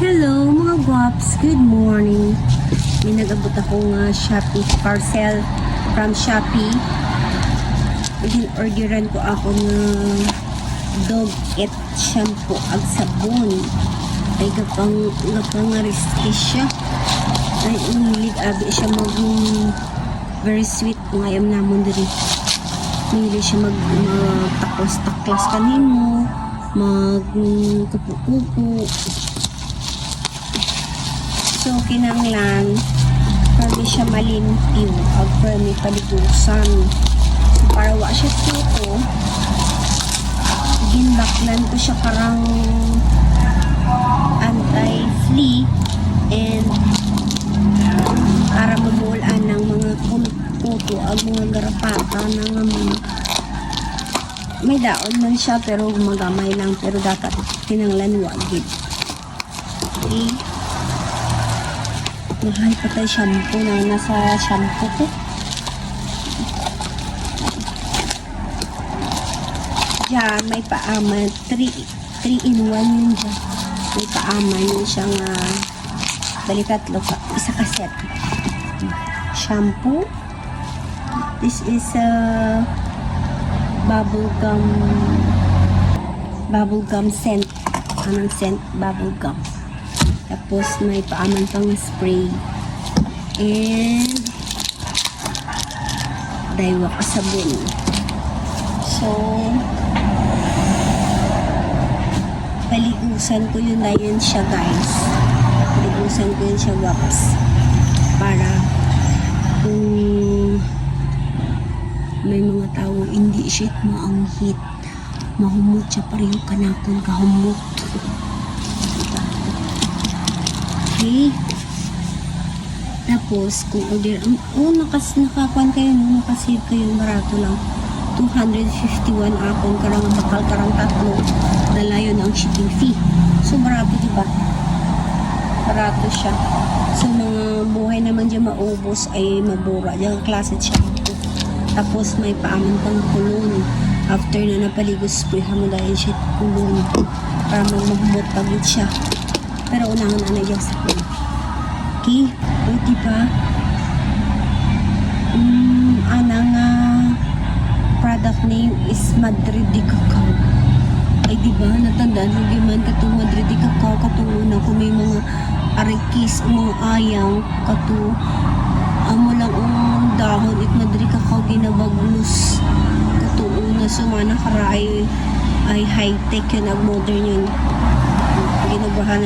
Hello mga guwaps, good morning. May nag-abot akong Shopee parcel from Shopee. Orderan ko ako ng dog et shampoo ag sabon. Ay gapang risky siya. Ay umilig abi siya mag very sweet ngayam namon diri. Mili siya taklas kanimo, kupu-kupu. So, kinanglan, kami siya malimpyo, ag may paligusan. So, para wa siya suko, ginbaklan ko siya karang anti-flea and para mabuulan ng mga kuto ag mga garapata ng may daon man siya pero gumagamay lang, pero dapat kinanglan wagid. Okay. Mahal pa tayo shampoo na nasa shampoo ko. Diyan, may paaman. 3-in-1 yun dyan. May paaman yun siyang bali tatlo pa. Isa ka set. Shampoo. This is bubblegum scent. Anong scent? Bubblegum. Tapos may paaman pang spray and daywa ka sabon. So paligusan ko yun na yun siya guys. Paligusan ko yun siya guwaps. Para kung may mga tao hindi siya maanghit, mahumot siya pareho kanakon kahumot. Okay. Tapos, kung order, nakakuan kayo, nakasave kayo, barato lang. 251 akong karang bakal, karang tatlo, dalayo na ang shipping fee. So, barato, diba? Barato siya. So, mga buhay naman dyan maubos ay mabura. Yung klase siya. Tapos, may paaman pang kulon. After na napaligo, spray mo dahil siya kulon. Para magmumot pagit siya. Pero unahan na nagyang sa kulon. Okay? O, diba? Anang product name is Madrid de Cacao. Ay, diba? Natandaan mo giman katong Madrid de Cacao. Katong una kung may mga arikis o mga ayang kato. Amo lang ang dahon at Madrid de Cacao ginabaglos. Kato una sumana karay ay high-tech yun, ag-modern yun. Ginagawa